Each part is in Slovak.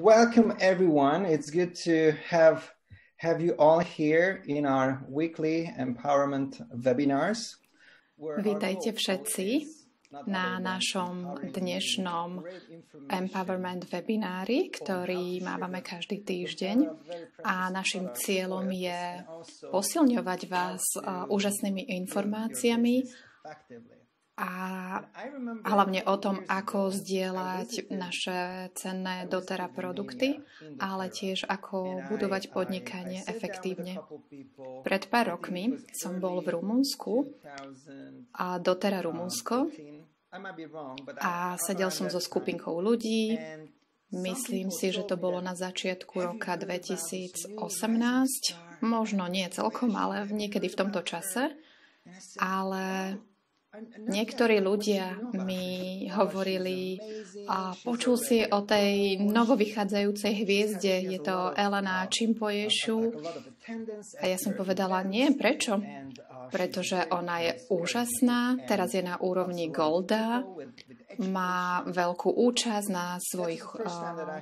Welcome everyone. It's good to have you all here in our weekly empowerment webinars. Vítajte všetci na našom dnešnom empowerment webinári, ktorý mávame každý týždeň. A našim cieľom je posilňovať vás úžasnými informáciami a hlavne o tom, ako zdieľať naše cenné doTERRA produkty, ale tiež ako budovať podnikanie efektívne. Pred pár rokmi som bol v Rumunsku a doTERRA Rumunsko a sedel som so skupinkou ľudí. Myslím si, že to bolo na začiatku roka 2018, možno nie celkom, ale niekedy v tomto čase, ale niektorí ľudia mi hovorili, počul si o tej novovychádzajúcej hviezde, je to Elena Chimpoyeshu. A ja som povedala, nie, prečo? Pretože ona je úžasná, teraz je na úrovni Golda, má veľkú účasť na svojich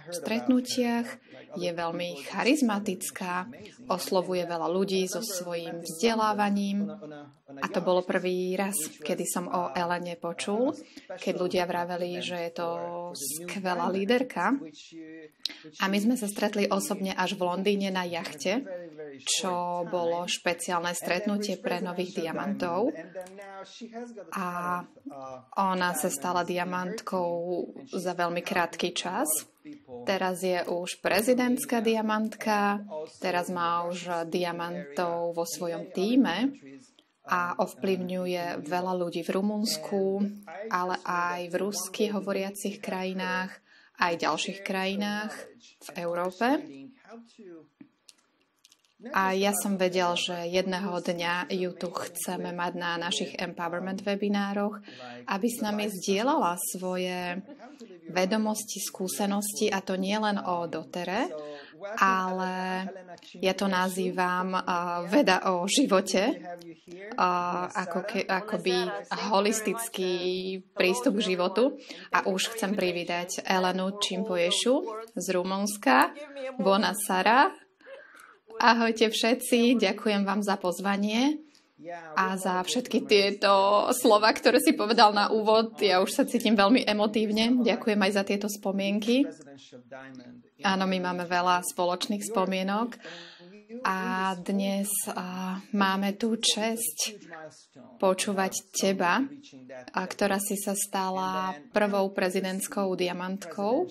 stretnutiach, je veľmi charizmatická, oslovuje veľa ľudí so svojím vzdelávaním. A to bolo prvý raz, kedy som o Elene počul, keď ľudia vraveli, že je to skvelá líderka. A my sme sa stretli osobne až v Londýne na jachte, čo bolo špeciálne stretnutie pre nových diamantov. A ona sa stala diamantkou za veľmi krátky čas. Teraz je už prezidentská diamantka, teraz má už diamantov vo svojom tíme a ovplyvňuje veľa ľudí v Rumunsku, ale aj v rusky hovoriacich krajinách, aj ďalších krajinách v Európe. A ja som vedel, že jedného dňa ju tu chceme mať na našich empowerment webinároch, aby s nami zdieľala svoje vedomosti, skúsenosti, a to nie len o doTERRE, ale ja to nazývam veda o živote, akoby holistický prístup k životu. A už chcem privítať Elenu Chimpoyeshu z Rumunska. Bona Sara. Ahojte všetci, ďakujem vám za pozvanie a za všetky tieto slova, ktoré si povedal na úvod. Ja už sa cítim veľmi emotívne. Ďakujem aj za tieto spomienky. Áno, my máme veľa spoločných spomienok a dnes máme tú česť počúvať teba, ktorá si sa stala prvou prezidentskou diamantkou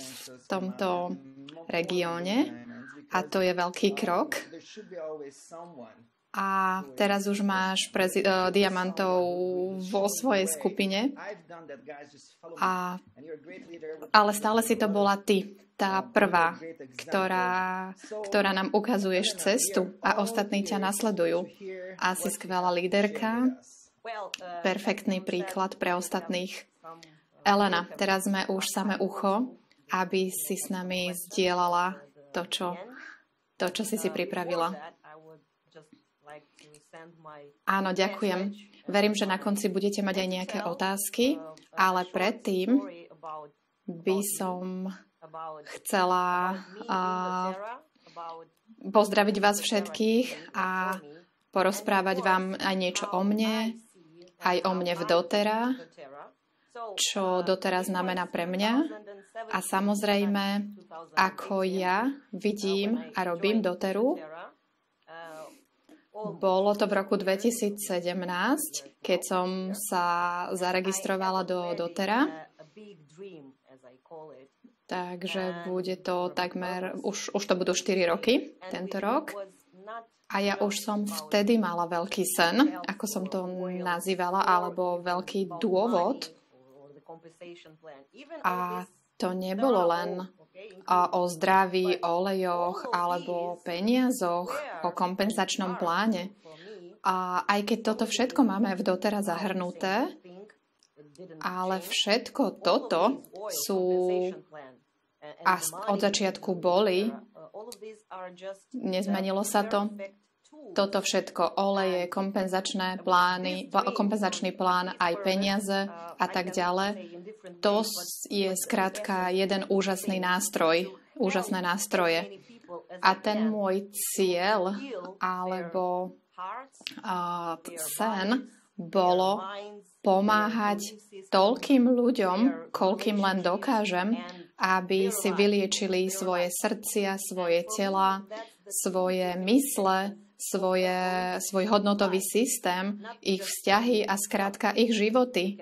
v tomto regióne. A to je veľký krok. A teraz už máš diamantov vo svojej skupine. Ale stále si to bola ty, tá prvá, ktorá nám ukazuješ cestu a ostatní ťa nasledujú. A si skvelá líderka, perfektný príklad pre ostatných. Elena, teraz sme už samé ucho, aby si s nami zdieľala to, čo si pripravila. Áno, ďakujem. Verím, že na konci budete mať aj nejaké otázky, ale predtým by som chcela pozdraviť vás všetkých a porozprávať vám aj niečo o mne, aj o mne v doTERRA, čo doTERRA znamená pre mňa. A samozrejme, ako ja vidím a robím doTERRu. Bolo to v roku 2017, keď som sa zaregistrovala do doTERRA. Takže bude to takmer, už to budú 4 roky, tento rok. A ja už som vtedy mala veľký sen, ako som to nazývala, alebo veľký dôvod. A to nebolo len o zdraví, olejoch alebo peniazoch, o kompenzačnom pláne. A aj keď toto všetko máme v doTERRA zahrnuté, ale všetko toto sú a od začiatku boli, nezmenilo sa to. Toto všetko, oleje, kompenzačné plány, kompenzačný plán, aj peniaze a tak ďalej. to je skrátka jeden úžasný nástroj, úžasné nástroje. A ten môj cieľ alebo sen bolo pomáhať toľkým ľuďom, koľkým len dokážem, aby si vyliečili svoje srdcia, svoje tela, svoje mysle, svoj hodnotový systém, ich vzťahy a skrátka ich životy.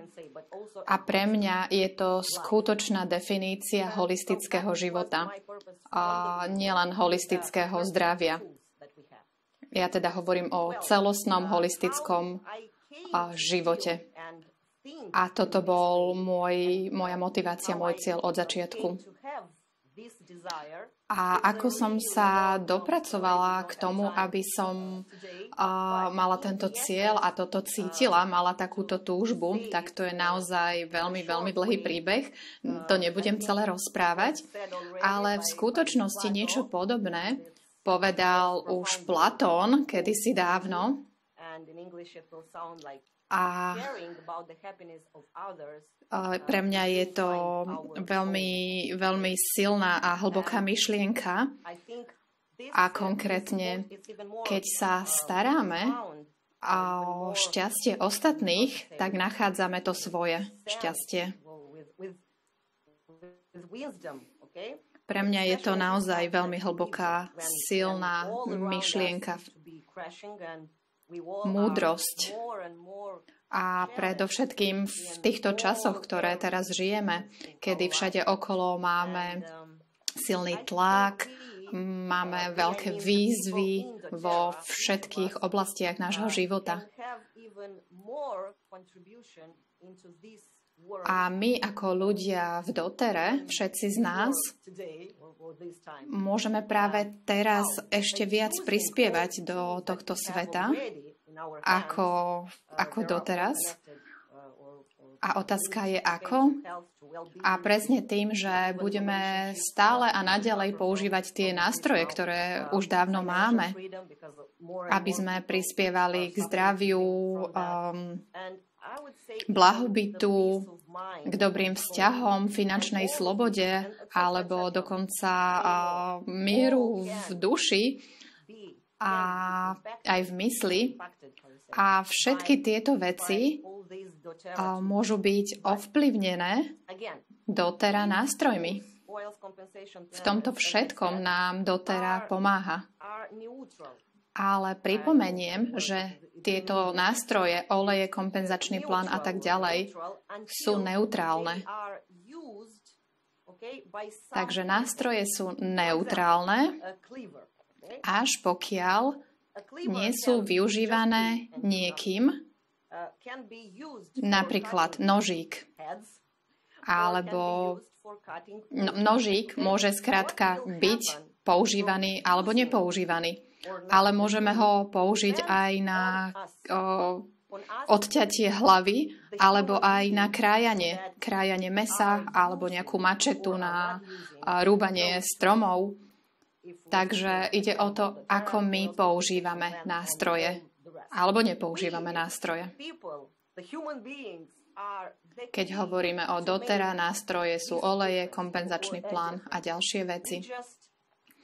A pre mňa je to skutočná definícia holistického života. A nielen holistického zdravia. Ja teda hovorím o celostnom holistickom živote. A toto bol moja motivácia, môj cieľ od začiatku. A ako som sa dopracovala k tomu, aby som mala tento cieľ a toto cítila, mala takúto túžbu, tak to je naozaj veľmi, veľmi dlhý príbeh. To nebudem celé rozprávať, ale v skutočnosti niečo podobné povedal už Platón kedysi dávno. A pre mňa je to veľmi, veľmi silná a hlboká myšlienka. A konkrétne, keď sa staráme o šťastie ostatných, tak nachádzame to svoje šťastie. Pre mňa je to naozaj veľmi hlboká, silná myšlienka, múdrosť. A predovšetkým v týchto časoch, ktoré teraz žijeme, kedy všade okolo máme silný tlak, máme veľké výzvy vo všetkých oblastiach nášho života. A my ako ľudia v dotere, všetci z nás, môžeme práve teraz ešte viac prispievať do tohto sveta ako doteraz. A otázka je ako? A presne tým, že budeme stále a naďalej používať tie nástroje, ktoré už dávno máme, aby sme prispievali k zdraviu, blahobytu, k dobrým vzťahom, finančnej slobode alebo dokonca mieru v duši a aj v mysli. A všetky tieto veci môžu byť ovplyvnené dotera nástrojmi. V tomto všetkom nám dotera pomáha. Ale pripomeniem, že tieto nástroje, oleje, kompenzačný plán a tak ďalej, sú neutrálne. Takže nástroje sú neutrálne, až pokiaľ nie sú využívané niekým, napríklad nožík. Alebo nožík môže skrátka byť používaný alebo nepoužívaný. Ale môžeme ho použiť aj na odťatie hlavy, alebo aj na krájanie mesa, alebo nejakú mačetu na rúbanie stromov. Takže ide o to, ako my používame nástroje, alebo nepoužívame nástroje. Keď hovoríme o dotera, nástroje sú oleje, kompenzačný plán a ďalšie veci.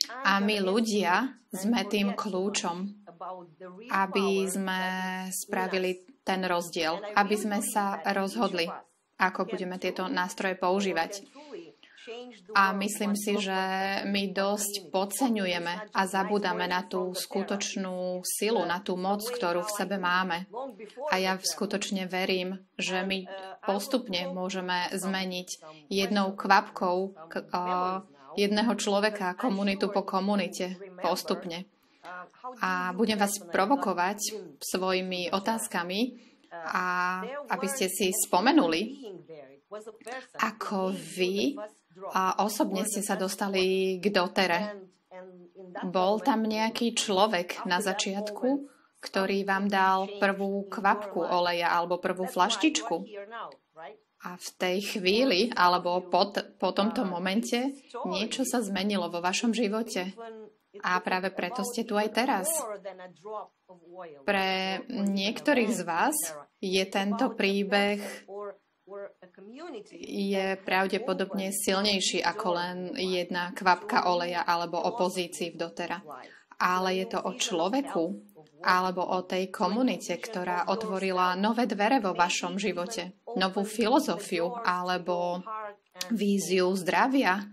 A my ľudia sme tým kľúčom, aby sme spravili ten rozdiel, aby sme sa rozhodli, ako budeme tieto nástroje používať. A myslím si, že my dosť podceňujeme a zabúdame na tú skutočnú silu, na tú moc, ktorú v sebe máme. A ja skutočne verím, že my postupne môžeme zmeniť jednou kvapkou jedného človeka, komunitu po komunite, postupne. A budem vás provokovať svojimi otázkami, a aby ste si spomenuli, ako vy osobne ste sa dostali k dotere. Bol tam nejaký človek na začiatku, ktorý vám dal prvú kvapku oleja alebo prvú flaštičku. A v tej chvíli, alebo po tomto momente, niečo sa zmenilo vo vašom živote. A práve preto ste tu aj teraz. Pre niektorých z vás je tento príbeh je pravdepodobne silnejší ako len jedna kvapka oleja alebo o pozícii v dotera. Ale je to o človeku alebo o tej komunite, ktorá otvorila nové dvere vo vašom živote, novú filozofiu alebo víziu zdravia,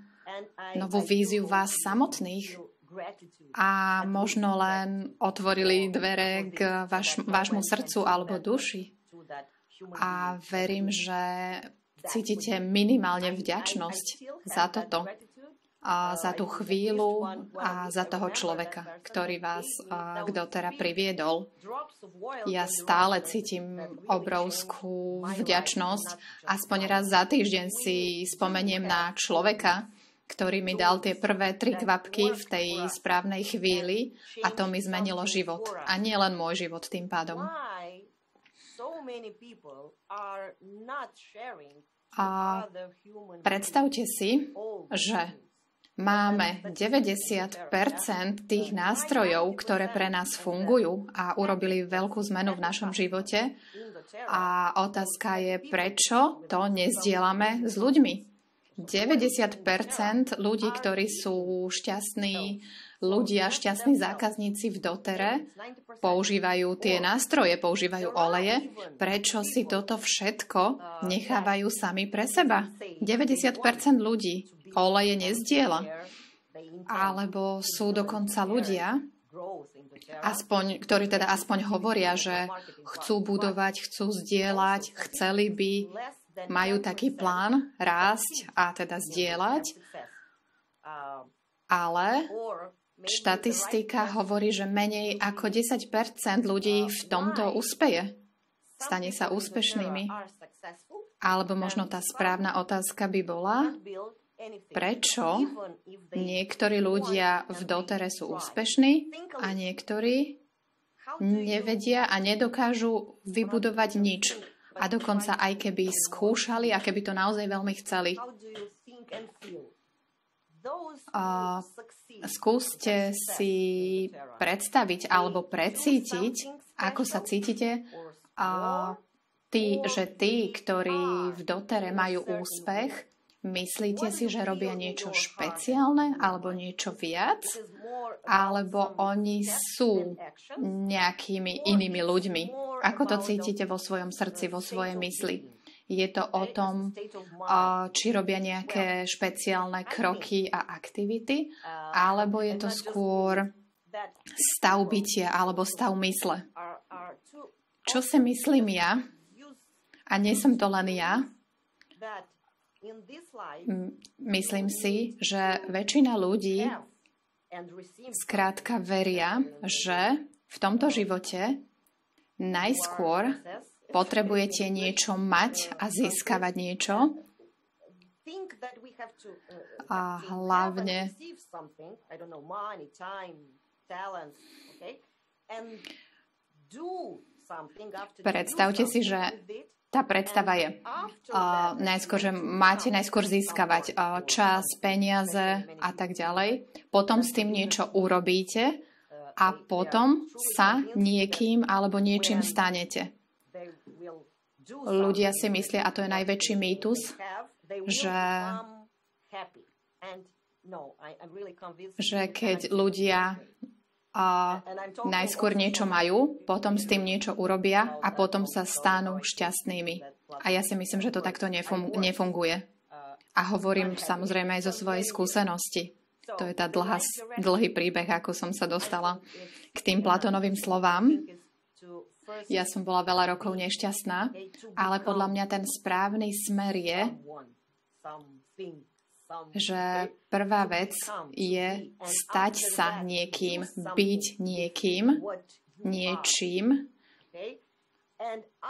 novú víziu vás samotných a možno len otvorili dvere k vášmu srdcu alebo duši. A verím, že cítite minimálne vďačnosť za toto, a za tú chvíľu a za toho človeka, ktorý vás k dotera priviedol. Ja stále cítim obrovskú vďačnosť. Aspoň raz za týždeň si spomeniem na človeka, ktorý mi dal tie prvé 3 kvapky v tej správnej chvíli a to mi zmenilo život. A nie len môj život tým pádom. A predstavte si, že máme 90% tých nástrojov, ktoré pre nás fungujú a urobili veľkú zmenu v našom živote. A otázka je, prečo to nezdielame s ľuďmi. 90% ľudí, ktorí sú šťastní ľudia, šťastní zákazníci v dotere, používajú tie nástroje, používajú oleje. Prečo si toto všetko nechávajú sami pre seba? 90% ľudí oleje nezdieľa. Alebo sú dokonca ľudia, ktorí teda aspoň hovoria, že chcú budovať, chcú zdieľať, chceli by, majú taký plán rásť a teda zdieľať, ale štatistika hovorí, že menej ako 10% ľudí v tomto úspeje. Stane sa úspešnými. Alebo možno tá správna otázka by bola, prečo niektorí ľudia v dotere sú úspešní a niektorí nevedia a nedokážu vybudovať nič. A dokonca aj keby skúšali a keby to naozaj veľmi chceli. Skúste si predstaviť alebo precítiť, ako sa cítite, tí, ktorí v dotere majú úspech, myslíte si, že robia niečo špeciálne alebo niečo viac? Alebo oni sú nejakými inými ľuďmi? Ako to cítite vo svojom srdci, vo svojej mysli? Je to o tom, či robia nejaké špeciálne kroky a aktivity, alebo je to skôr stav bytia alebo stav mysle? Čo si myslím ja, a nie som to len ja, myslím si, že väčšina ľudí skrátka veria, že v tomto živote najskôr potrebujete niečo mať a získavať niečo. A hlavne predstavte si, že tá predstava je najskôr, že máte najskôr získavať čas, peniaze a tak ďalej. Potom s tým niečo urobíte a potom sa niekým alebo niečím stanete. Ľudia si myslia, a to je najväčší mýtus, že keď ľudia najskôr niečo majú, potom s tým niečo urobia a potom sa stanú šťastnými. A ja si myslím, že to takto nefunguje. A hovorím samozrejme aj zo svojej skúsenosti. To je tá dlhý príbeh, ako som sa dostala k tým Platónovým slovám. Ja som bola veľa rokov nešťastná, ale podľa mňa ten správny smer je, že prvá vec je stať sa niekým, byť niekým, niečím.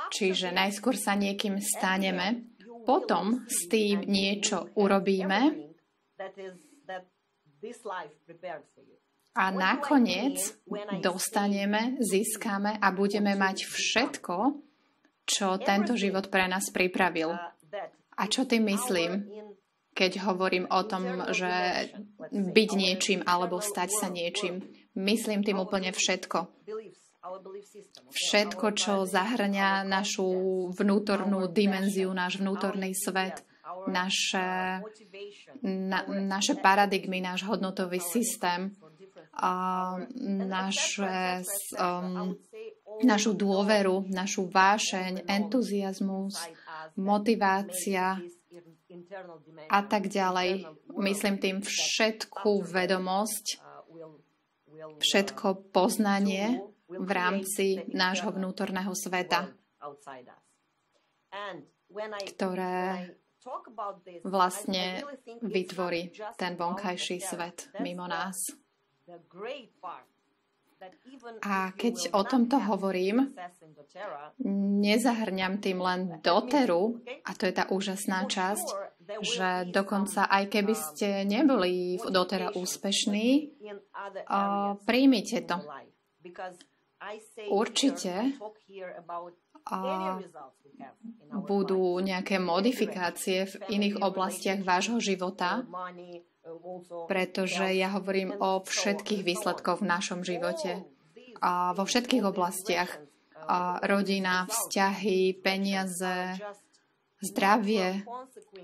Čiže najskôr sa niekým staneme, potom s tým niečo urobíme a nakoniec dostaneme, získame a budeme mať všetko, čo tento život pre nás pripravil. A čo tým myslím, keď hovorím o tom, že byť niečím alebo stať sa niečím? Myslím tým úplne všetko. všetko, čo zahrňa našu vnútornú dimenziu, náš vnútorný svet, naše paradigmy, náš hodnotový systém, našu dôveru, našu vášeň, entuziasmus, motivácia a tak ďalej. Myslím tým všetku vedomosť, všetko poznanie v rámci nášho vnútorného sveta, ktoré vlastne vytvorí ten vonkajší svet mimo nás. A keď o tomto hovorím, nezahrňam tým len doteru, a to je tá úžasná časť, že dokonca aj keby ste neboli v dotera úspešní, príjmite to. Určite budú nejaké modifikácie v iných oblastiach vášho života, pretože ja hovorím o všetkých výsledkoch v našom živote. A vo všetkých oblastiach. Rodina, vzťahy, peniaze, zdravie,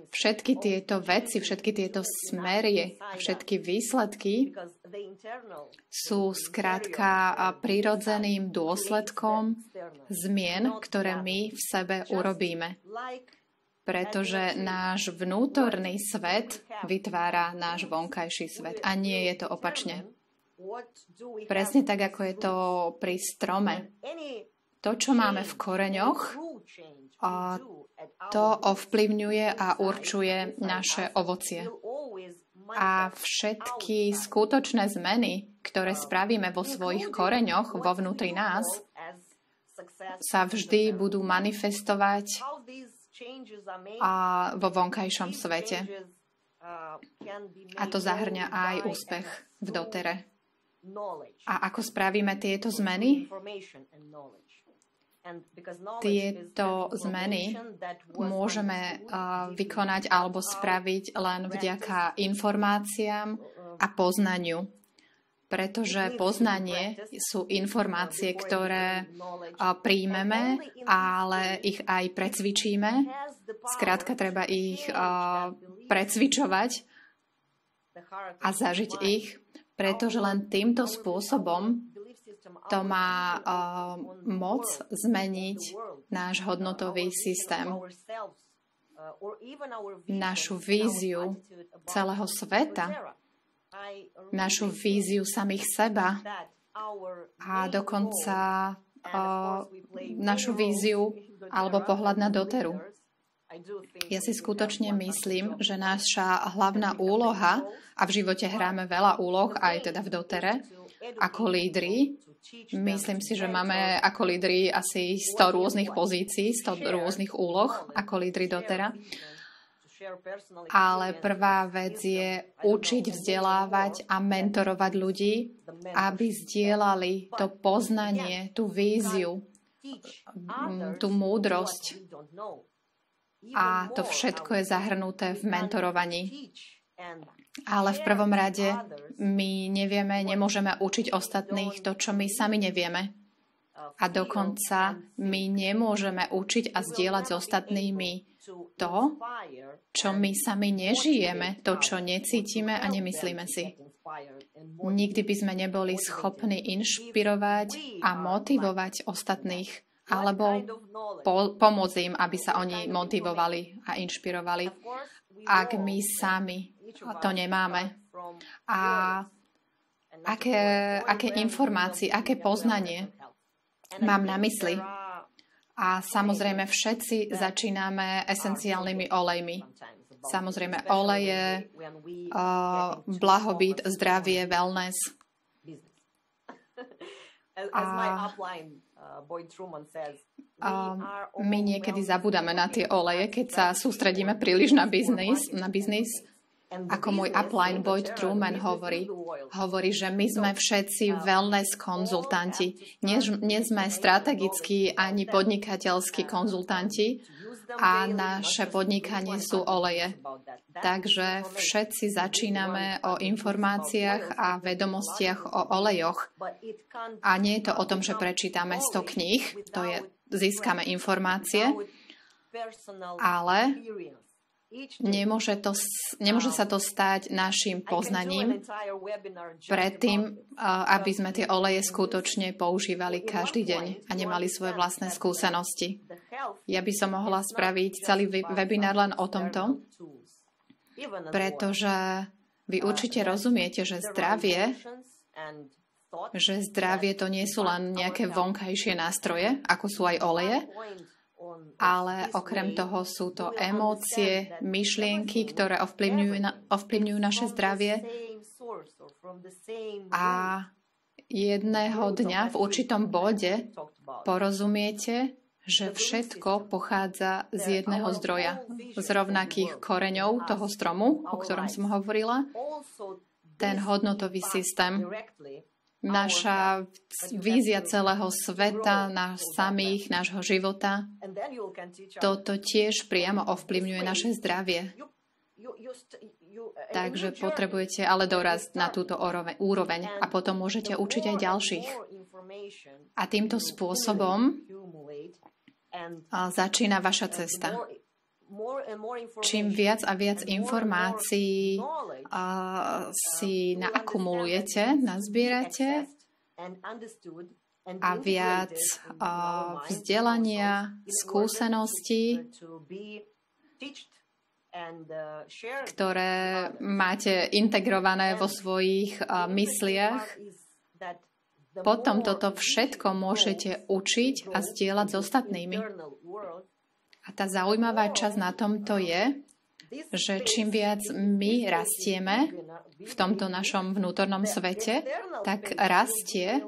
všetky tieto veci, všetky tieto smery, všetky výsledky sú skrátka prirodzeným dôsledkom zmien, ktoré my v sebe urobíme. Pretože náš vnútorný svet vytvára náš vonkajší svet. A nie je to opačne. Presne tak, ako je to pri strome. To, čo máme v koreňoch, to ovplyvňuje a určuje naše ovocie. A všetky skutočné zmeny, ktoré spravíme vo svojich koreňoch, vo vnútri nás, sa vždy budú manifestovať a vo vonkajšom svete. A to zahrňa aj úspech v dotere. A ako spravíme tieto zmeny? Tieto zmeny môžeme vykonať alebo spraviť len vďaka informáciám a poznaniu. Pretože poznanie sú informácie, ktoré príjmeme, ale ich aj precvičíme. Skrátka, treba ich precvičovať a zažiť ich, pretože len týmto spôsobom to má moc zmeniť náš hodnotový systém, našu víziu celého sveta, našu víziu samých seba a dokonca našu víziu alebo pohľad na doteru. Ja si skutočne myslím, že naša hlavná úloha, a v živote hráme veľa úloh, aj teda v dotere, ako lídri, myslím si, že máme ako lídri asi 100 rôznych pozícií, 100 rôznych úloh ako lídri dotera. Ale prvá vec je učiť, vzdelávať a mentorovať ľudí, aby zdieľali to poznanie, tú víziu, tú múdrosť. A to všetko je zahrnuté v mentorovaní. Ale v prvom rade my nevieme, nemôžeme učiť ostatných to, čo my sami nevieme. A dokonca my nemôžeme učiť a zdieľať s ostatnými to, čo my sami nežijeme, to, čo necítime a nemyslíme si. Nikdy by sme neboli schopní inšpirovať a motivovať ostatných, alebo pomôcť im, aby sa oni motivovali a inšpirovali, ak my sami to nemáme. A aké informácie, aké poznanie mám na mysli? A samozrejme všetci začíname esenciálnymi olejmi. Samozrejme oleje, blahobyt, zdravie, wellness. My niekedy zabudáme na tie oleje, keď sa sústredíme príliš na biznis. Ako môj upline Boyd Truman hovorí, že my sme všetci wellness konzultanti. Nie sme strategickí ani podnikateľskí konzultanti, a naše podnikanie sú oleje. Takže všetci začíname o informáciách a vedomostiach o olejoch. A nie je to o tom, že prečítame 100 kníh, to je, získame informácie, ale nemôže sa to stať našim poznaním predtým, aby sme tie oleje skutočne používali každý deň a nemali svoje vlastné skúsenosti. Ja by som mohla spraviť celý webinár len o tomto, pretože vy určite rozumiete, že zdravie to nie sú len nejaké vonkajšie nástroje, ako sú aj oleje, ale okrem toho sú to emócie, myšlienky, ktoré ovplyvňujú naše zdravie a jedného dňa v určitom bode porozumiete, že všetko pochádza z jedného zdroja, z rovnakých koreňov toho stromu, o ktorom som hovorila, ten hodnotový systém. Naša vízia celého sveta, nás samých, nášho života, toto tiež priamo ovplyvňuje naše zdravie. Takže potrebujete ale dorazť na túto úroveň a potom môžete učiť aj ďalších. A týmto spôsobom začína vaša cesta. Čím viac a viac informácií si naakumulujete, nazbierate a viac vzdelania, skúseností, ktoré máte integrované vo svojich mysliach, potom toto všetko môžete učiť a zdieľať s ostatnými. A tá zaujímavá časť na tomto je, že čím viac my rastieme v tomto našom vnútornom svete, tak rastie.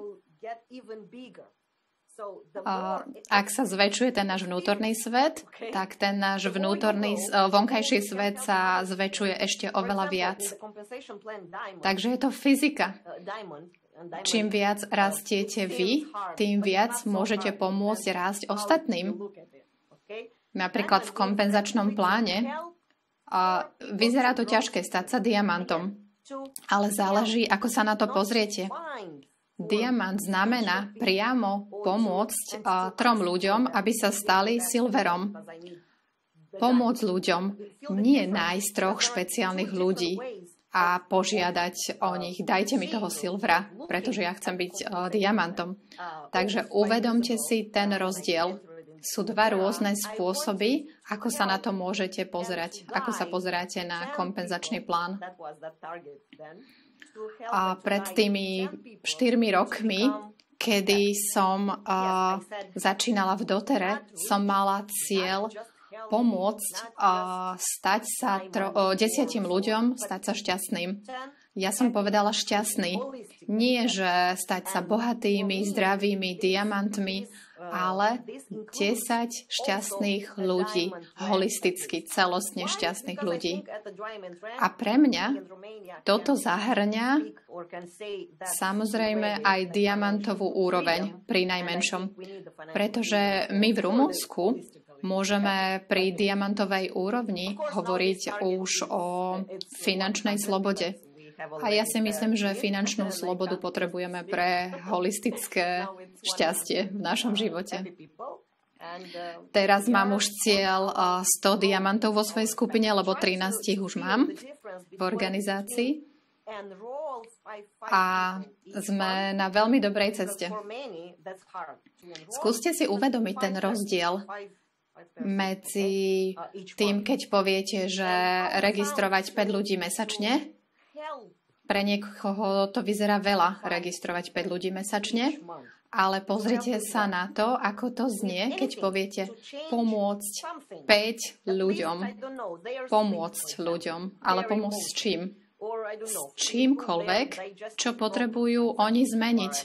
Ak sa zväčšuje ten náš vnútorný svet, tak ten náš vonkajší svet sa zväčšuje ešte oveľa viac. Takže je to fyzika. Čím viac rastiete vy, tým viac môžete pomôcť rásť ostatným. Napríklad v kompenzačnom pláne vyzerá to ťažké stať sa diamantom, ale záleží, ako sa na to pozriete. Diamant znamená priamo pomôcť 3 ľuďom, aby sa stali silverom. Pomôcť ľuďom, nie nájsť 3 špeciálnych ľudí a požiadať o nich, dajte mi toho silvera, pretože ja chcem byť diamantom. Takže uvedomte si ten rozdiel. Sú 2 rôzne spôsoby, ako sa na to môžete pozerať, ako sa pozeráte na kompenzačný plán. A pred tými 4 rokmi, kedy som začínala v dotere, som mala cieľ pomôcť stať sa 10 ľuďom, stať sa šťastným. Ja som povedala šťastný. Nie, že stať sa bohatými, zdravými, diamantmi, ale 10 šťastných ľudí, holisticky, celostne šťastných ľudí. A pre mňa toto zahŕňa samozrejme aj diamantovú úroveň pri najmenšom. Pretože my v Rumunsku môžeme pri diamantovej úrovni hovoriť už o finančnej slobode. A ja si myslím, že finančnú slobodu potrebujeme pre holistické šťastie v našom živote. Teraz mám už cieľ 100 diamantov vo svojej skupine, lebo 13 už mám v organizácii. A sme na veľmi dobrej ceste. Skúste si uvedomiť ten rozdiel medzi tým, keď poviete, že registrovať 5 ľudí mesačne. Pre niekoho to vyzerá veľa, registrovať 5 ľudí mesačne, ale pozrite sa na to, ako to znie, keď poviete pomôcť 5 ľuďom. Pomôcť ľuďom, ale pomôcť s čím? S čímkoľvek, čo potrebujú oni zmeniť.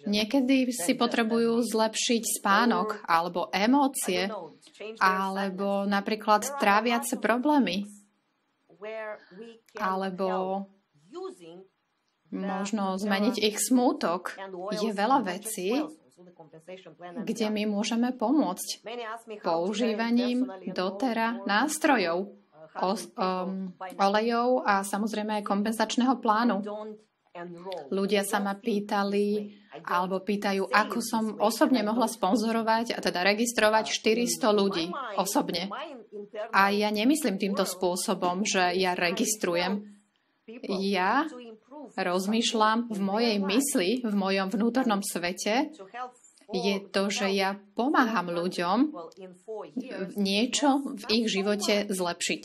Niekedy si potrebujú zlepšiť spánok, alebo emócie, alebo napríklad tráviace problémy. Alebo možno zmeniť ich smútok. Je veľa vecí, kde my môžeme pomôcť používaním dotera nástrojov, olejov a samozrejme aj kompenzačného plánu. Ľudia sa ma pýtali, alebo pýtajú, ako som osobne mohla sponzorovať a teda registrovať 400 ľudí osobne. A ja nemyslím týmto spôsobom, že ja registrujem. Ja rozmýšľam v mojej mysli, v mojom vnútornom svete, je to, že ja pomáham ľuďom niečo v ich živote zlepšiť.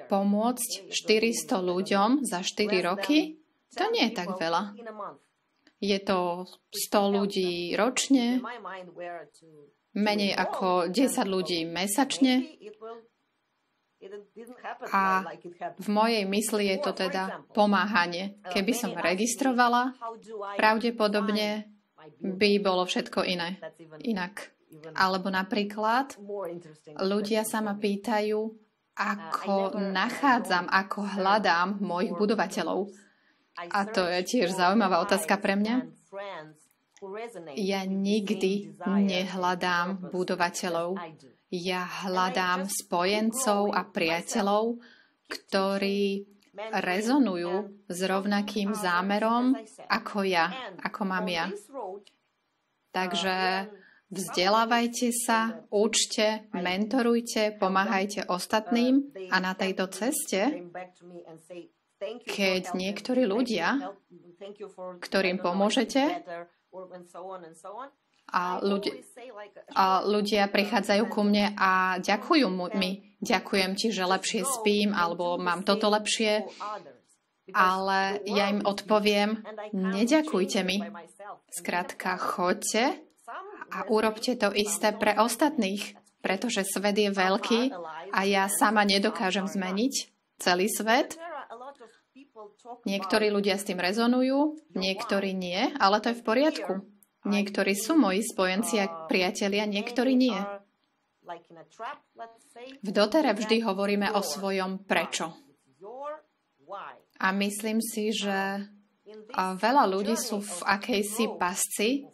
Pomôcť 400 ľuďom za 4 roky, to nie je tak veľa. Je to 100 ľudí ročne, menej ako 10 ľudí mesačne. A v mojej mysli je to teda pomáhanie. Keby som registrovala, pravdepodobne by bolo všetko inak. Alebo napríklad ľudia sa ma pýtajú, ako nachádzam, ako hľadám mojich budovateľov. A to je tiež zaujímavá otázka pre mňa. Ja nikdy nehľadám budovateľov. Ja hľadám spojencov a priateľov, ktorí rezonujú s rovnakým zámerom ako ja, ako mám ja. Takže vzdelávajte sa, učte, mentorujte, pomáhajte ostatným a na tejto ceste, keď niektorí ľudia, ktorým pomôžete, a ľudia prichádzajú ku mne a ďakujú mi. Ďakujem ti, že lepšie spím, alebo mám toto lepšie. Ale ja im odpoviem, neďakujte mi. Skrátka, choďte a urobte to isté pre ostatných, pretože svet je veľký a ja sama nedokážem zmeniť celý svet. Niektorí ľudia s tým rezonujú, niektorí nie, ale to je v poriadku. Niektorí sú moji spojenci a priatelia, niektorí nie. V dotere vždy hovoríme o svojom prečo. A myslím si, že veľa ľudí sú v akejsi pasci,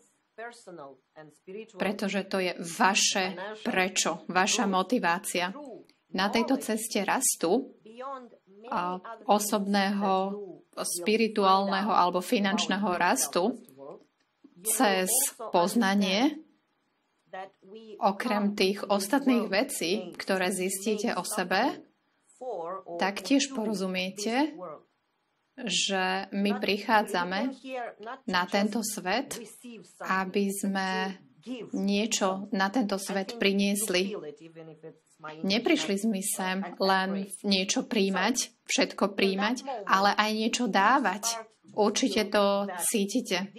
pretože to je vaše prečo, vaša motivácia. Na tejto ceste rastu osobného, spirituálneho alebo finančného rastu cez poznanie, okrem tých ostatných vecí, ktoré zistíte o sebe, taktiež porozumiete, že my prichádzame na tento svet, aby sme niečo na tento svet priniesli. Neprišli sme sem len niečo príjmať, všetko príjmať, ale aj niečo dávať. Určite to cítite.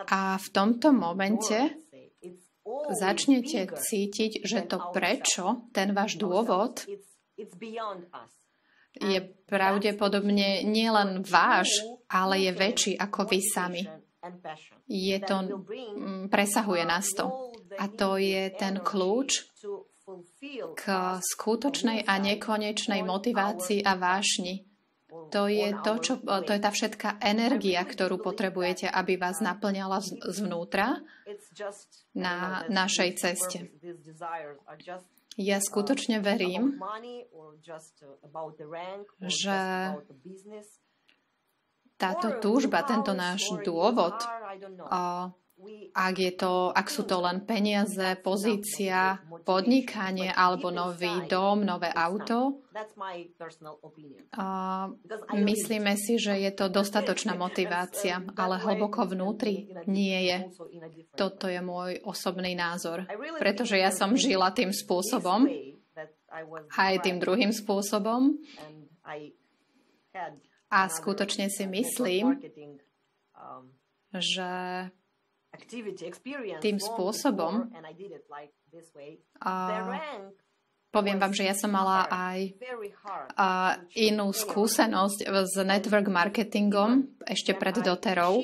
A v tomto momente začnete cítiť, že to prečo, ten váš dôvod, je pravdepodobne nielen váš, ale je väčší ako vy sami. Presahuje nás to. A to je ten kľúč k skutočnej a nekonečnej motivácii a vášni. To je tá všetká energia, ktorú potrebujete, aby vás naplňala zvnútra na našej ceste. Ja skutočne verím, že táto túžba, tento náš dôvod, ak sú to len peniaze, pozícia, podnikanie alebo nový dom, nové auto, myslíme si, že je to dostatočná motivácia, ale hlboko vnútri nie je. Toto je môj osobný názor, pretože ja som žila tým spôsobom, aj tým druhým spôsobom a skutočne si myslím, že tým spôsobom poviem vám, že ja som mala aj inú skúsenosť s network marketingom ešte pred doterou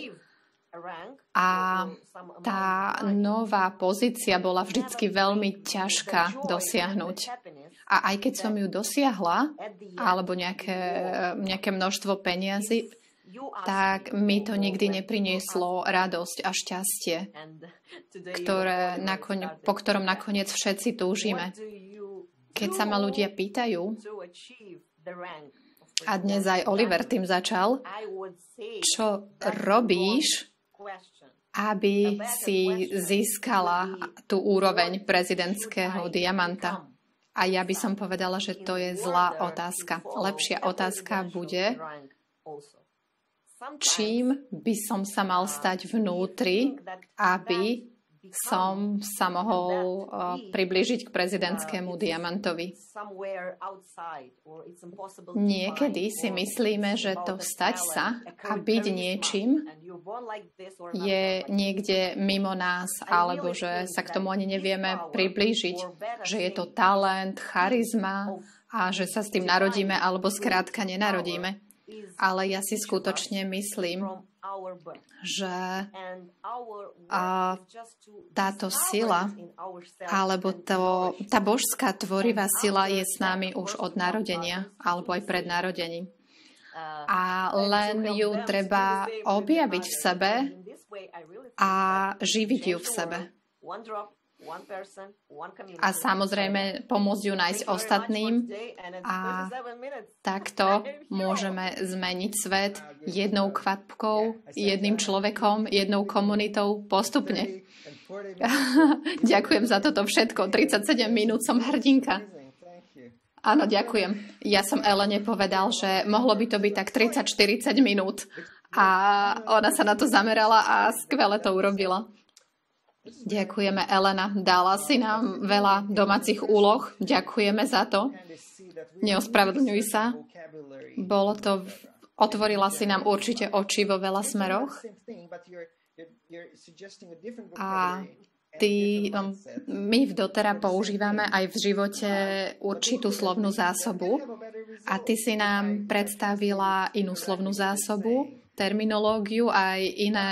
a tá nová pozícia bola vždycky veľmi ťažká dosiahnuť. A aj keď som ju dosiahla, alebo nejaké množstvo peniazy, tak mi to nikdy neprinieslo radosť a šťastie, po ktorom nakoniec všetci túžime. Keď sa ma ľudia pýtajú, a dnes aj Oliver tým začal, čo robíš, aby si získala tú úroveň prezidentského diamanta? A ja by som povedala, že to je zlá otázka. Lepšia otázka bude, čím by som sa mal stať vnútri, aby som sa mohol priblížiť k prezidentskému diamantovi. Niekedy si myslíme, že to stať sa a byť niečím je niekde mimo nás, alebo že sa k tomu ani nevieme priblížiť, že je to talent, charizma a že sa s tým narodíme, alebo skrátka nenarodíme. Ale ja si skutočne myslím, že táto sila, alebo tá božská tvorivá sila je s nami už od narodenia, alebo aj pred narodením. A len ju treba objaviť v sebe a živiť ju v sebe. A samozrejme pomôcť ju nájsť ostatným a takto môžeme zmeniť svet jednou kvapkou, jedným človekom, jednou komunitou postupne. Ďakujem za toto všetko. 37 minút som hrdinka. Áno, ďakujem. Ja som Elene povedal, že mohlo by to byť tak 30-40 minút. A ona sa na to zamerala a skvele to urobila. Ďakujeme, Elena. Dala si nám veľa domácich úloh. Ďakujeme za to. Neospravedlňuj sa. Otvorila si nám určite oči vo veľa smeroch. A my v Dotera používame aj v živote určitú slovnú zásobu. A ty si nám predstavila inú slovnú zásobu, terminológiu aj iné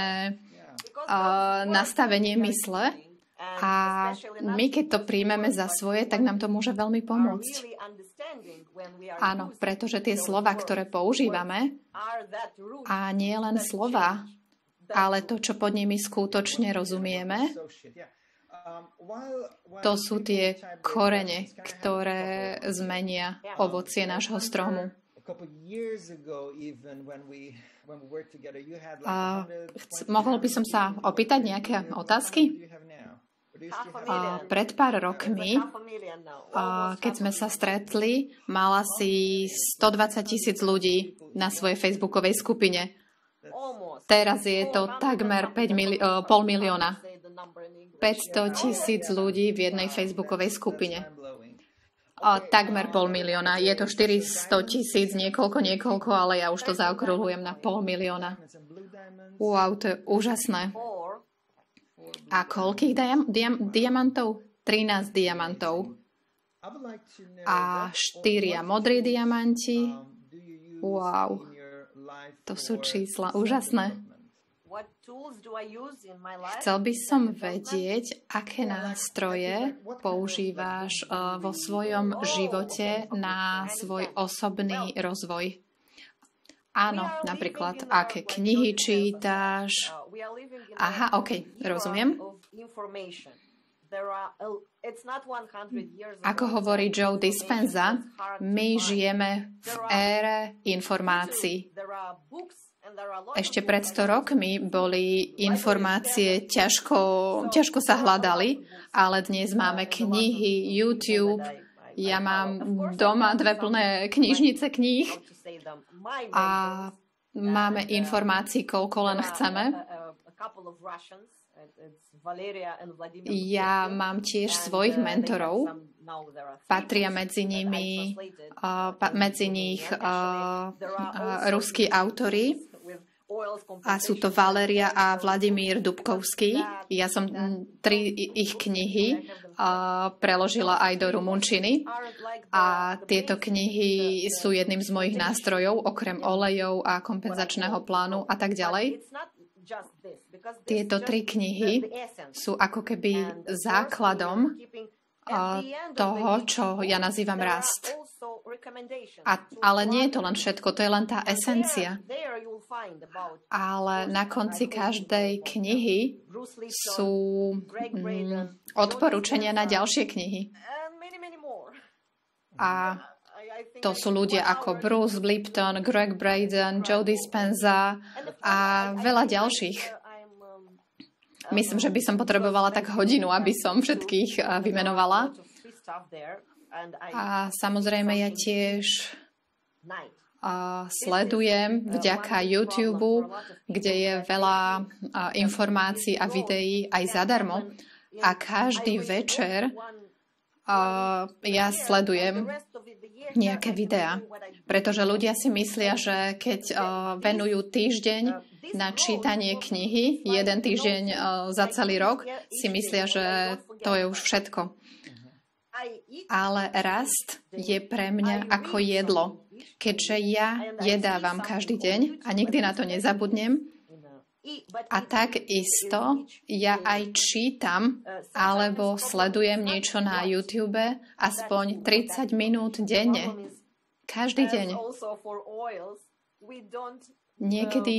nastavenie mysle a my, keď to príjmeme za svoje, tak nám to môže veľmi pomôcť. Áno, pretože tie slova, ktoré používame, a nie len slova, ale to, čo pod nimi skutočne rozumieme, to sú tie korene, ktoré zmenia ovocie nášho stromu. Mohol by som sa opýtať nejaké otázky? Pred pár rokmi, keď sme sa stretli, mala si 120,000 ľudí na svojej facebookovej skupine. Teraz je to takmer 500,000. 500,000 ľudí v jednej facebookovej skupine. Takmer 500,000. Je to 400,000, niekoľko, ale ja už to zaokrúhľujem na 500,000. Wow, to je úžasné. A koľkých diamantov? 13 diamantov. A 4 modrí diamanti. Wow, to sú čísla úžasné. Chcel by som vedieť, aké nástroje používáš vo svojom živote na svoj osobný rozvoj. Áno, napríklad, aké knihy čítaš. Aha, ok, rozumiem. Ako hovorí Joe Dispenza, my žijeme v ére informácií. Ešte pred 100 rokmi boli informácie, ťažko sa hľadali, ale dnes máme knihy, YouTube, ja mám doma 2 plné knižnice kníh a máme informácií, koľko len chceme. Ja mám tiež svojich mentorov, patria medzi nich ruskí autori a sú to Valeria a Vladimír Dubkovský. Ja som 3 ich knihy preložila aj do rumunčiny a tieto knihy sú jedným z mojich nástrojov, okrem olejov a kompenzačného plánu a tak ďalej. Tieto 3 knihy sú ako keby základom toho, čo ja nazývam rast. Ale nie je to len všetko, to je len tá esencia. ale na konci každej knihy sú odporúčania na ďalšie knihy. A to sú ľudia ako Bruce Lipton, Greg Braden, Joe Dispenza a veľa ďalších. Myslím, že by som potrebovala tak hodinu, aby som všetkých vymenovala. A samozrejme ja tiež sledujem vďaka YouTube, kde je veľa informácií a videí aj zadarmo. A každý večer ja sledujem nejaké videá, pretože ľudia si myslia, že keď venujú týždeň na čítanie knihy, jeden týždeň za celý rok, si myslia, že to je už všetko. Ale rast je pre mňa ako jedlo. Keďže ja jedávam každý deň a nikdy na to nezabudnem, a tak isto ja aj čítam alebo sledujem niečo na YouTube aspoň 30 minút denne. Každý deň. Niekedy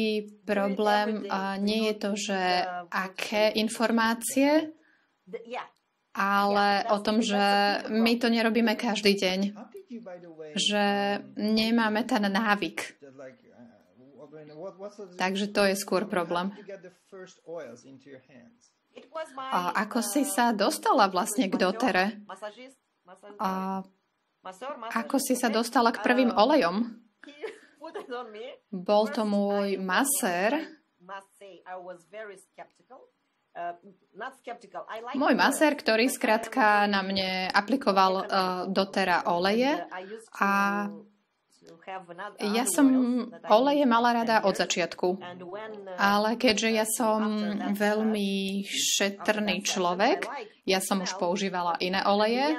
problém nie je to, že aké informácie, ale o tom, že my to nerobíme každý deň. Že nemáme ten návyk. Takže to je skôr problém. A ako si sa dostala vlastne k dotere? A ako si sa dostala k prvým olejom? Bol to môj masér. Môj masér, ktorý skrátka na mne aplikoval dotera oleje a ja som oleje mala rada od začiatku, ale keďže ja som veľmi šetrný človek, ja som už používala iné oleje,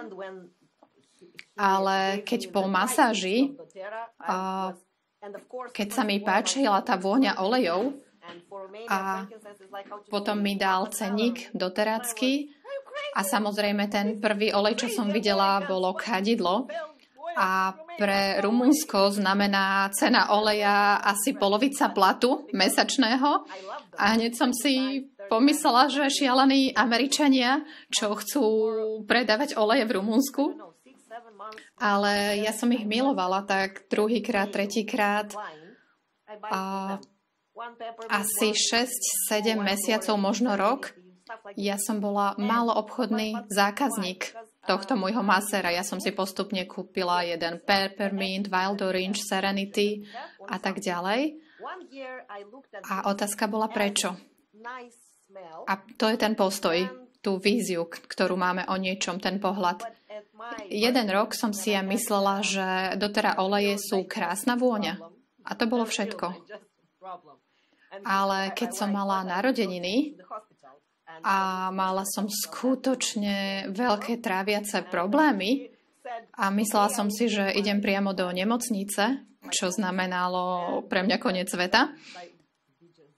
ale keď po masáži, keď sa mi páčila tá vôňa olejov a potom mi dal ceník doterácky a samozrejme ten prvý olej, čo som videla, bolo kadidlo. A pre Rumunsko znamená cena oleja asi polovica platu mesačného. A hneď som si pomyslela, že šialení Američania, čo chcú predávať oleje v Rumunsku. Ale ja som ich milovala tak druhýkrát, tretíkrát. A asi 6-7 mesiacov, možno rok, ja som bola maloobchodný zákazník tohto môjho maséra. Ja som si postupne kúpila jeden Peppermint, Wild Orange, Serenity a tak ďalej. A otázka bola prečo. A to je ten postoj, tú víziu, ktorú máme o niečom, ten pohľad. Jeden rok som si ja myslela, že dotera oleje sú krásna vôňa. A to bolo všetko. Ale keď som mala narodeniny a mala som skutočne veľké tráviace problémy a myslela som si, že idem priamo do nemocnice, čo znamenalo pre mňa koniec sveta.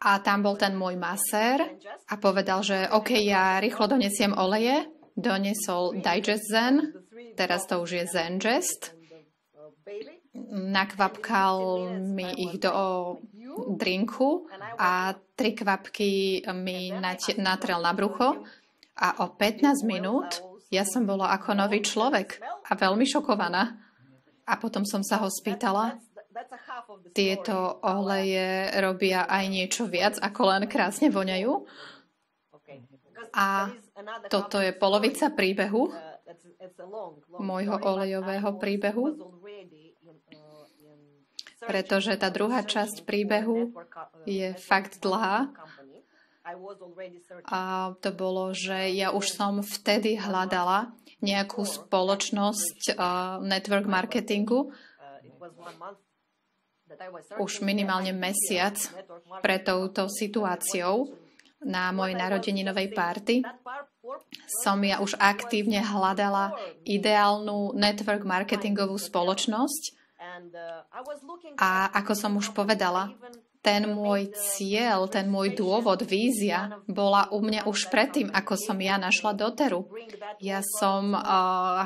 A tam bol ten môj masér a povedal, že OK, ja rýchlo donesiem oleje. Donesol Digest Zen, teraz to už je Zengest. Nakvapkal mi ich do drinku a 3 kvapky mi natrel na brucho a o 15 minút ja som bola ako nový človek a veľmi šokovaná. A potom som sa ho spýtala, tieto oleje robia aj niečo viac, ako len krásne voňajú? A toto je polovica príbehu, môjho olejového príbehu, pretože tá druhá časť príbehu je fakt dlhá. A to bolo, že ja už som vtedy hľadala nejakú spoločnosť network marketingu už minimálne mesiac pred touto situáciou na mojej narodeninovej party. Som ja už aktívne hľadala ideálnu network marketingovú spoločnosť. A ako som už povedala, ten môj cieľ, ten môj dôvod, vízia bola u mňa už predtým, ako som ja našla doteru. Ja som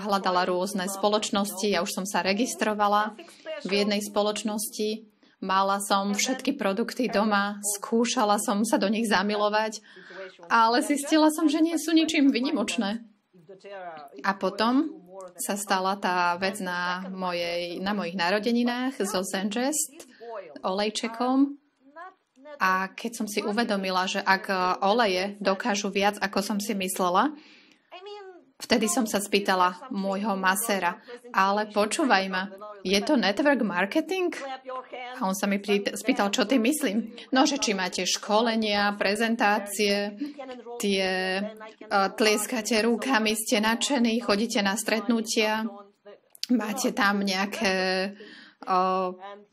hľadala rôzne spoločnosti, ja už som sa registrovala v jednej spoločnosti Mala som všetky produkty doma, skúšala som sa do nich zamilovať, ale zistila som, že nie sú ničím výnimočné. A potom sa stala tá vec na mojich narodeninách so Zengest olejčekom. A keď som si uvedomila, že ak oleje dokážu viac, ako som si myslela, vtedy som sa spýtala môjho maséra, ale počúvaj ma, je to network marketing? A on sa mi spýtal, čo ty myslím. No, že či máte školenia, prezentácie, tlieskate rukami, ste nadšení, chodíte na stretnutia, máte tam nejaké...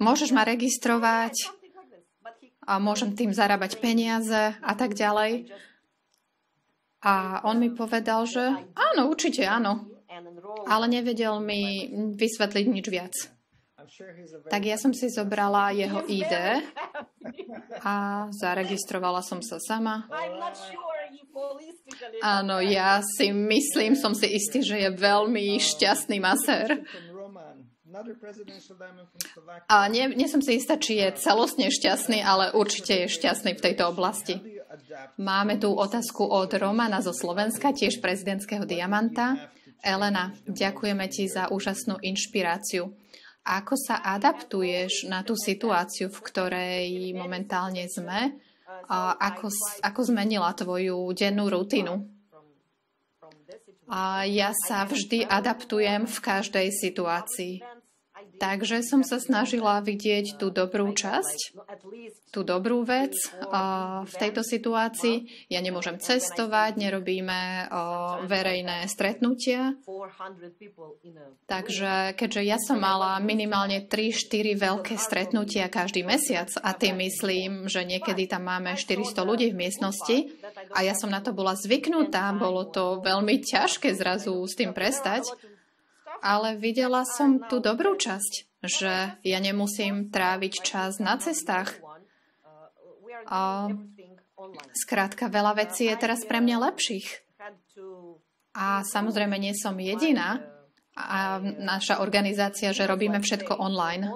môžeš ma registrovať a môžem tým zarábať peniaze a tak ďalej. A on mi povedal, že áno, určite áno, ale nevedel mi vysvetliť nič viac. Tak ja som si zobrala jeho ID a zaregistrovala som sa sama. Áno, ja si myslím, som si istý, že je veľmi šťastný masér. A nie som si istá, či je celostne šťastný, ale určite je šťastný v tejto oblasti. Máme tu otázku od Romana zo Slovenska, tiež prezidentského diamanta. Elena, ďakujeme ti za úžasnú inšpiráciu. Ako sa adaptuješ na tú situáciu, v ktorej momentálne sme? A ako zmenila tvoju dennú rutinu? A ja sa vždy adaptujem v každej situácii. Takže som sa snažila vidieť tú dobrú časť, tú dobrú vec v tejto situácii. Ja nemôžem cestovať, nerobíme verejné stretnutia. Takže keďže ja som mala minimálne 3-4 veľké stretnutia každý mesiac a tým myslím, že niekedy tam máme 400 ľudí v miestnosti a ja som na to bola zvyknutá, bolo to veľmi ťažké zrazu s tým prestať. Ale videla som tú dobrú časť, že ja nemusím tráviť čas na cestách. Skrátka, veľa vecí je teraz pre mňa lepších. A samozrejme, nie som jediná. A naša organizácia, že robíme všetko online.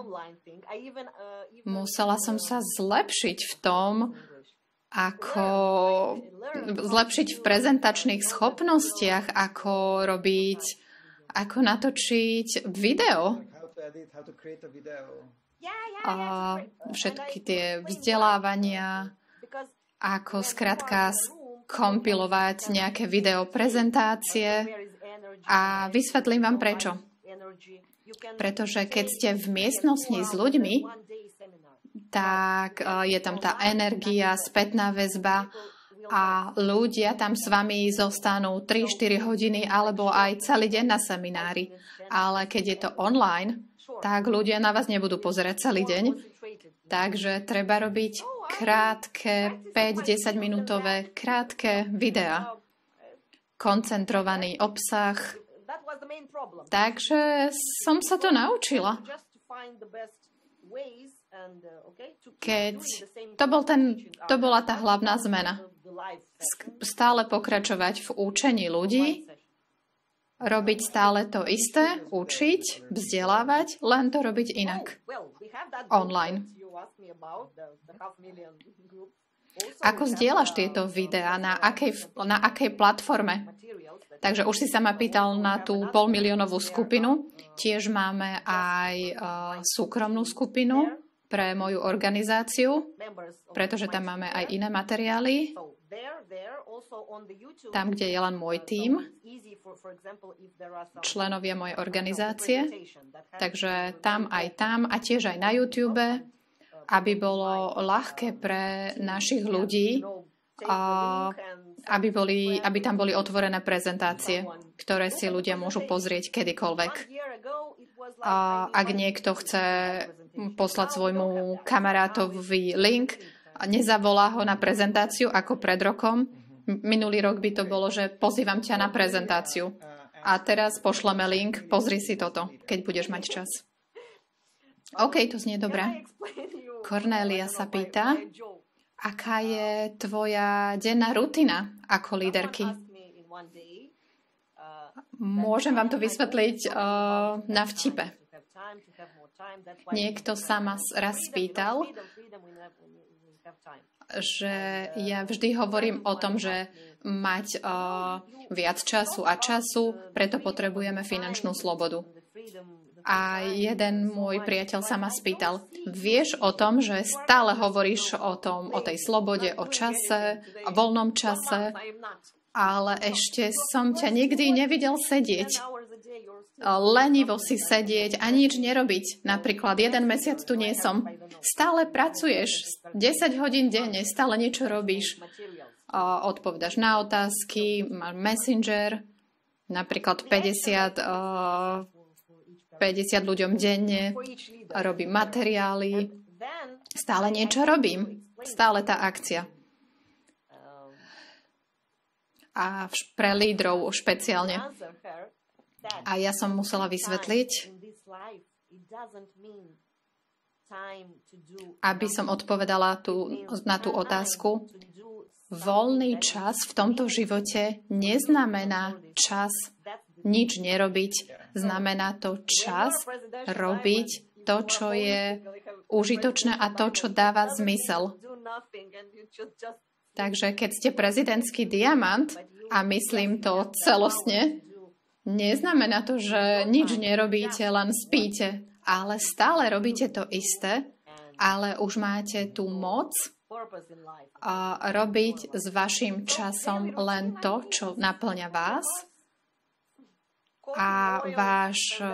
Musela som sa zlepšiť v tom, zlepšiť v prezentačných schopnostiach, ako natočiť video. A všetky tie vzdelávania, ako skrátka skompilovať nejaké video prezentácie. A vysvetlím vám prečo. Pretože keď ste v miestnosti s ľuďmi, tak je tam tá energia, spätná väzba a ľudia tam s vami zostanú 3-4 hodiny alebo aj celý deň na seminári. Ale keď je to online, tak ľudia na vás nebudú pozerať celý deň. Takže treba robiť krátke, 5-10 minútové, krátke videá. Koncentrovaný obsah. Takže som sa to naučila. To bola tá hlavná zmena. Stále pokračovať v učení ľudí, robiť stále to isté, učiť, vzdelávať, len to robiť inak. Online. Ako zdieľaš tieto videá? Na akej platforme? Takže už si sa ma pýtal na tú 500 000 skupinu. Tiež máme aj súkromnú skupinu pre moju organizáciu, pretože tam máme aj iné materiály. Tam, kde je len môj tím, členovia mojej organizácie. Takže tam a tiež aj na YouTube, aby bolo ľahké pre našich ľudí, aby tam boli otvorené prezentácie, ktoré si ľudia môžu pozrieť kedykoľvek. Ak niekto chce poslať svojmu kamarátovi link, nezavolá ho na prezentáciu ako pred rokom. Minulý rok by to bolo, že pozývam ťa na prezentáciu. A teraz pošleme link, pozri si toto, keď budeš mať čas. OK, to znie dobre. Cornélia sa pýta, aká je tvoja denná rutina ako líderky? Môžem vám to vysvetliť na vtipe. Niekto sa ma raz spýtal, že ja vždy hovorím o tom, že mať viac času a času, preto potrebujeme finančnú slobodu. A jeden môj priateľ sa ma spýtal, vieš o tom, že stále hovoríš o tej slobode, o čase, o voľnom čase, ale ešte som ťa nikdy nevidel sedieť. Lenivo si sedieť a nič nerobiť. Napríklad 1 mesiac tu nie som. Stále pracuješ 10 hodín denne, stále niečo robíš. Odpovedaš na otázky, máš Messenger, napríklad 50 ľuďom denne, robím materiály. Stále niečo robím. Stále tá akcia. A pre lídrov špeciálne. A ja som musela vysvetliť, aby som odpovedala na tú otázku. Voľný čas v tomto živote neznamená čas nič nerobiť. Znamená to čas robiť to, čo je užitočné a to, čo dáva zmysel. Takže keď ste prezidentský diamant, a myslím to celostne, neznamená to, že nič nerobíte, len spíte, ale stále robíte to isté, ale už máte tú moc robiť s vašim časom len to, čo naplňa vás a váš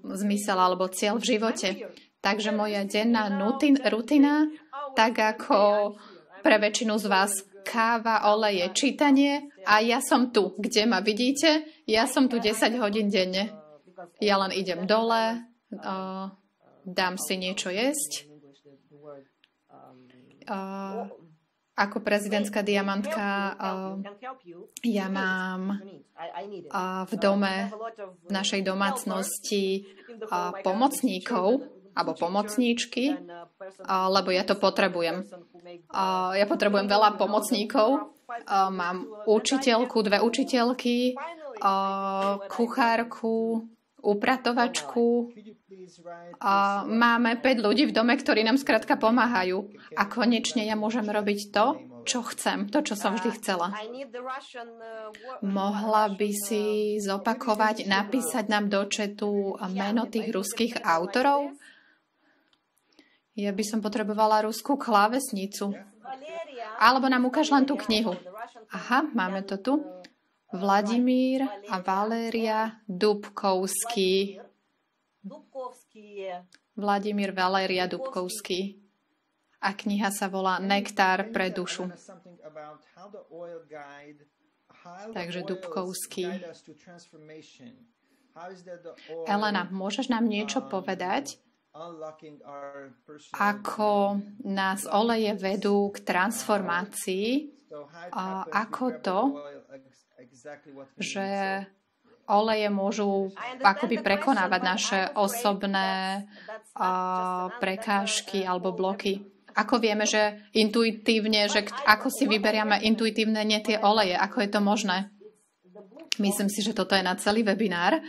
zmysel alebo cieľ v živote. Takže moja denná rutina, tak ako pre väčšinu z vás káva, oleje, čítanie a ja som tu, kde ma vidíte, ja som tu 10 hodín denne. Ja len idem dole, dám si niečo jesť. Ako prezidentská diamantka ja mám v dome, v našej domácnosti pomocníkov alebo pomocníčky, lebo ja to potrebujem. Ja potrebujem veľa pomocníkov. Mám učiteľku, 2 učiteľky, kuchárku, upratovačku. Máme 5 ľudí v dome, ktorí nám skrátka pomáhajú. A konečne ja môžem robiť to, čo chcem, to, čo som vždy chcela. Mohla by si zopakovať, napísať nám do chatu meno tých ruských autorov? Ja by som potrebovala ruskú klávesnicu. Alebo nám ukáž len tú knihu. Aha, máme to tu. Vladimír a Valéria Dubkovský. Vladimír Valéria Dubkovský. A kniha sa volá Nektár pre dušu. Takže Dubkovský. Elena, môžeš nám niečo povedať? Ako nás oleje vedú k transformácii, ako to, že oleje môžu akoby prekonávať naše osobné prekážky alebo bloky. Ako vieme, že intuitívne, že ako si vyberieme intuitívne nie tie oleje, ako je to možné? Myslím si, že toto je na celý webinár.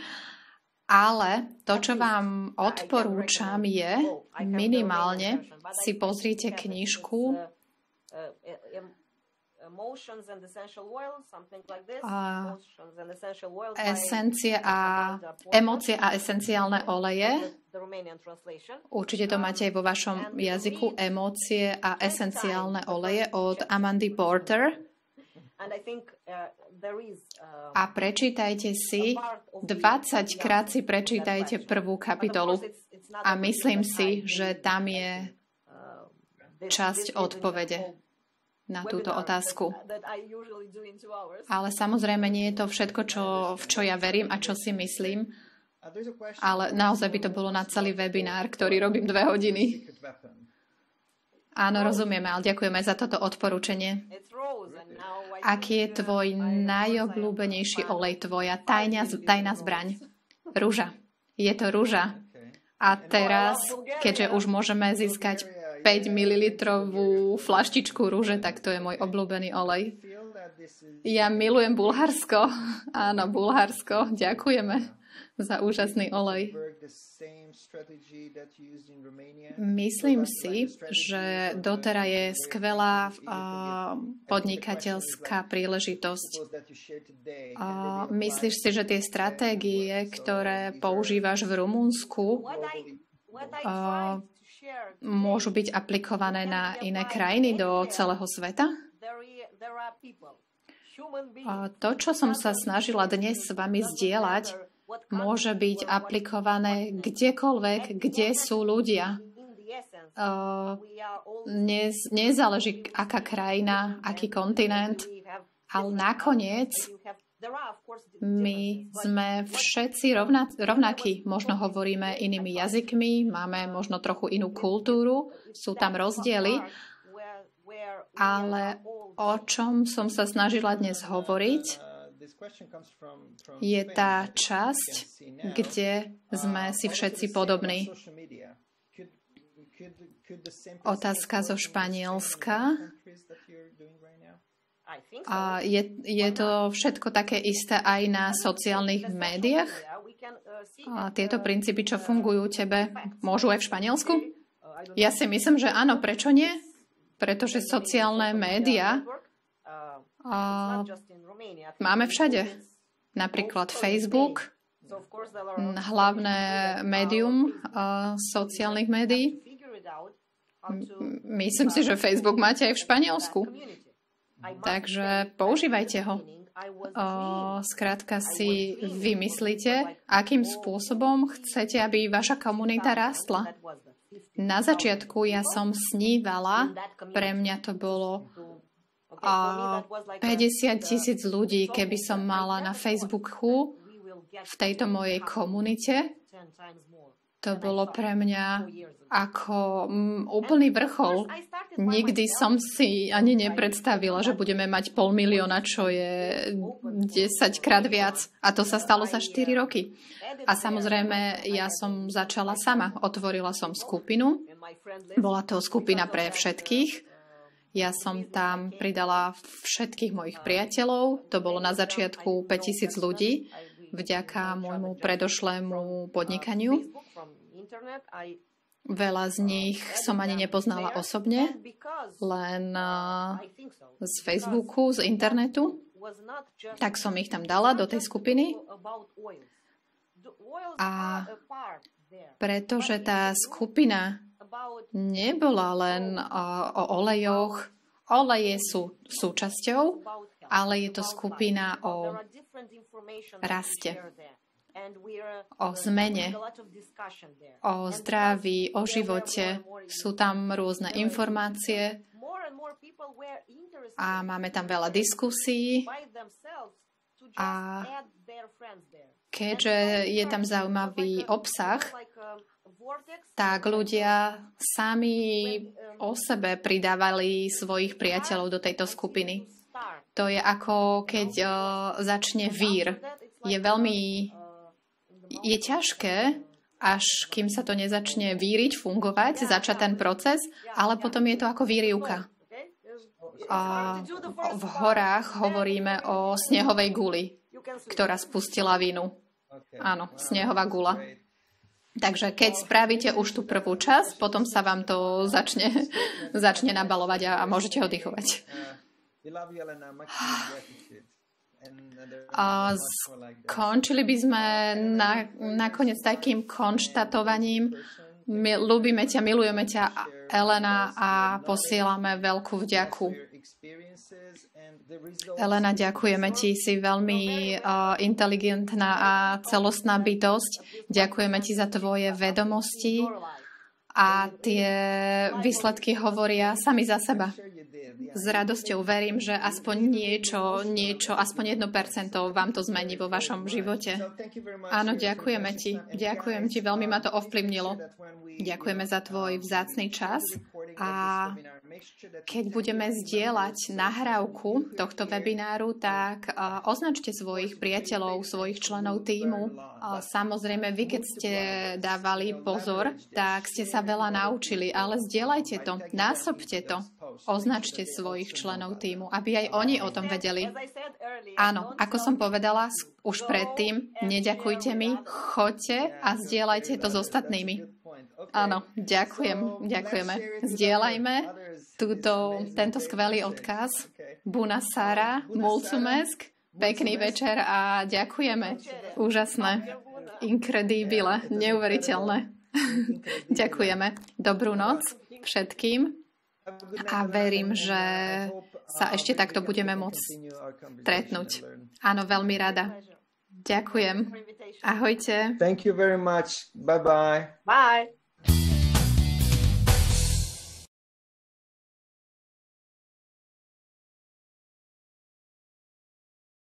Ale to, čo vám odporúčam, je minimálne si pozrite knižku Emócie a esenciálne oleje. Určite to máte aj vo vašom jazyku. Emócie a esenciálne oleje od Amandy Porter. A prečítajte si, 20 krát si prečítajte prvú kapitolu. A myslím si, že tam je časť odpovede na túto otázku. Ale samozrejme nie je to všetko, v čo ja verím a čo si myslím. Ale naozaj by to bolo na celý webinár, ktorý robím 2 hodiny. Áno, rozumieme, ale ďakujeme za toto odporúčanie. Aký je tvoj najobľúbenejší olej, tvoja tajná zbraň? Rúža. Je to rúža. A teraz, keďže už môžeme získať 5 ml flaštičku rúže, tak to je môj obľúbený olej. Ja milujem Bulharsko. Áno, Bulharsko. Ďakujeme za úžasný olej. Myslím si, že doteraz je skvelá podnikateľská príležitosť. Myslíš si, že tie stratégie, ktoré používaš v Rumunsku, môžu byť aplikované na iné krajiny do celého sveta? To, čo som sa snažila dnes s vami zdieľať, môže byť aplikované kdekoľvek, kde sú ľudia. Nezáleží, aká krajina, aký kontinent, ale nakoniec my sme všetci rovnakí. Možno hovoríme inými jazykmi, máme možno trochu inú kultúru, sú tam rozdiely, ale o čom som sa snažila dnes hovoriť, je tá časť, kde sme si všetci podobní. Otázka zo Španielska. A je to všetko také isté aj na sociálnych médiách? A tieto princípy, čo fungujú tebe, môžu aj v Španielsku? Ja si myslím, že áno. Prečo nie? Pretože sociálne médiá máme všade. Napríklad Facebook, hlavné médium sociálnych médií. Myslím si, že Facebook máte aj v Španielsku. Takže používajte ho. Skrátka si vymyslíte, akým spôsobom chcete, aby vaša komunita rástla. Na začiatku ja som snívala, pre mňa to bolo 50,000 ľudí, keby som mala na Facebooku v tejto mojej komunite. To bolo pre mňa ako úplný vrchol. Nikdy som si ani nepredstavila, že budeme mať 500,000, čo je 10 krát viac. A to sa stalo za 4 roky. A samozrejme, ja som začala sama. Otvorila som skupinu. Bola to skupina pre všetkých. Ja som tam pridala všetkých mojich priateľov. To bolo na začiatku 5,000 ľudí. Vďaka môjmu predošlému podnikaniu. Veľa z nich som ani nepoznala osobne, len z Facebooku, z internetu. Tak som ich tam dala do tej skupiny. A pretože tá skupina nebola len o olejoch, oleje sú súčasťou, ale je to skupina o raste, o zmene, o zdraví, o živote. Sú tam rôzne informácie a máme tam veľa diskusí a keďže je tam zaujímavý obsah, tak ľudia sami o sebe pridávali svojich priateľov do tejto skupiny. To je ako keď začne vír. Je ťažké, až kým sa to nezačne víriť, fungovať, začať ten proces, ale potom je to ako výrivka. V horách hovoríme o snehovej guli, ktorá spustila lavínu. Áno, snehová gula. Takže keď spravíte už tú prvú časť, potom sa vám to začne nabalovať a môžete oddychovať. Skončili by sme nakoniec takým konštatovaním. Ľúbime ťa, milujeme ťa, Elena, a posielame veľkú vďaku. Elena, ďakujeme ti, si veľmi inteligentná a celostná bytosť. Ďakujeme ti za tvoje vedomosti a tie výsledky hovoria sami za seba. S radosťou verím, že aspoň niečo, aspoň 1% vám to zmení vo vašom živote. Áno, ďakujeme ti. Ďakujem ti, veľmi ma to ovplyvnilo. Ďakujeme za tvoj vzácny čas a keď budeme zdieľať nahrávku tohto webináru, tak označte svojich priateľov, svojich členov tímu. Samozrejme, vy, keď ste dávali pozor, tak ste sa veľa naučili, ale zdieľajte to, násobte to. Označte svojich členov tímu, aby aj oni o tom vedeli. Áno, ako som povedala už predtým, neďakujte mi, choďte a zdieľajte to s ostatnými. Áno, ďakujeme. Zdieľajme tento skvelý odkaz. Bună seara, mulțumesc, pekný večer a ďakujeme. Úžasné, incredibile, neuveriteľné. Ďakujeme. Dobrú noc všetkým. A verím, že sa ešte takto budeme môcť stretnúť. Áno, veľmi rada. Ďakujem. Ahojte. Thank you very much. Bye-bye. Bye.